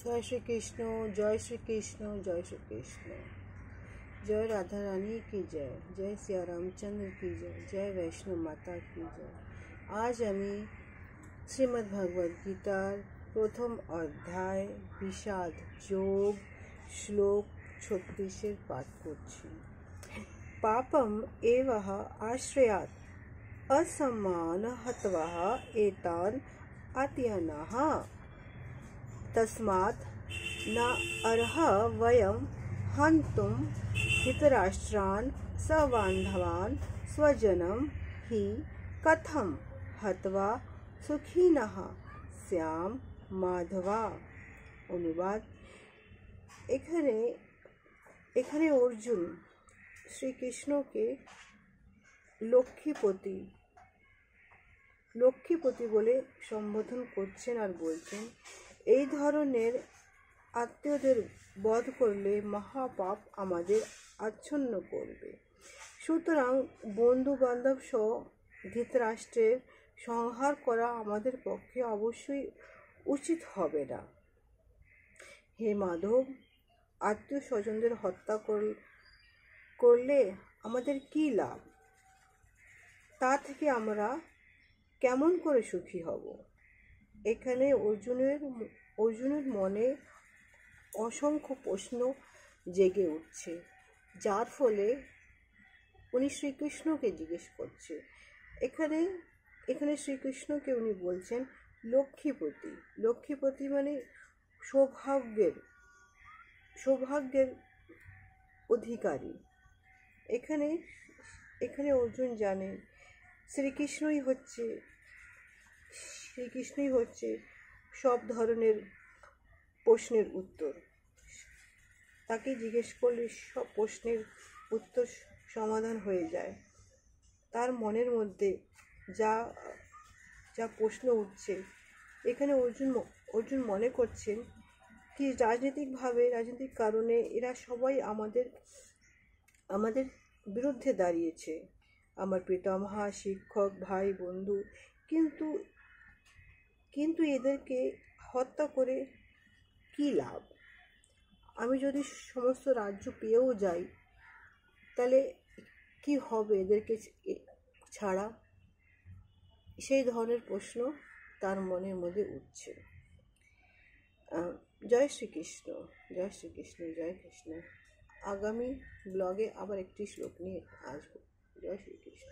जय श्री कृष्ण, जय श्री कृष्ण, जय श्री कृष्ण। जय राधा रानी की जय, जय सिया रामचंद्र की जय, जय वैष्णो माता की जय। आज আমি শ্রীমদ্ ভগবদ গীতার প্রথম অধ্যায় বিষাদ যোগ শ্লোক 36 পাঠ করছি। পাপম এবহ আশ্রয়াৎ असम्मान हत्वः एतान अत्यनः तस्मात् न अर्ह वयं हन्तुं धृतराष्ट्रान् सबान्धवान् स्वजनं हि कथं हत्वा सुखिनः स्याम माधवा। অনুবাদ। এখানে অর্জুন শ্রীকৃষ্ণকে লক্ষ্মীপতি বলে সম্বোধন করছেন আর বলছেন, এই ধরনের আত্মীয়দের বধ করলে মহাপাপ আমাদের আচ্ছন্ন করবে। সুতরাং বন্ধু বান্ধব সহ ধৃতরাষ্ট্রের সংহার করা আমাদের পক্ষে অবশ্যই উচিত হবে না। হে মাধব, আত্মীয় স্বজনদের হত্যা করলে আমাদের কি লাভ? তা থেকে আমরা কেমন করে সুখী হব? এখানে অর্জুনের মনে অসংখ্য প্রশ্ন জেগে উঠছে, যার ফলে উনি শ্রীকৃষ্ণকে জিজ্ঞেস করছে। এখানে শ্রীকৃষ্ণকে উনি বলছেন লক্ষ্মীপতি মানে সৌভাগ্যের অধিকারী। এখানে অর্জুন জানে শ্রীকৃষ্ণই হচ্ছে সব ধরনের প্রশ্নের উত্তর। তাকে জিজ্ঞেস করলে সব প্রশ্নের উত্তর সমাধান হয়ে যায়। তার মনের মধ্যে যা প্রশ্ন উঠছে, এখানে অর্জুন মনে করছেন কি রাজনৈতিক কারণে এরা সবাই আমাদের বিরুদ্ধে দাঁড়িয়েছে, আমার পিতামহা, শিক্ষক, ভাই, বন্ধু, কিন্তু এদেরকে হত্যা করে কি লাভ? আমি যদি সমস্ত রাজ্য পেয়েও যাই তাহলে কি হবে এদেরকে ছাড়া? সেই ধরনের প্রশ্ন তার মনের মধ্যে উঠছে। জয় শ্রীকৃষ্ণ, জয় শ্রীকৃষ্ণ, জয় কৃষ্ণ। আগামী ব্লগে আবার একটি শ্লোক নিয়ে আসবো। জয় শ্রীকৃষ্ণ।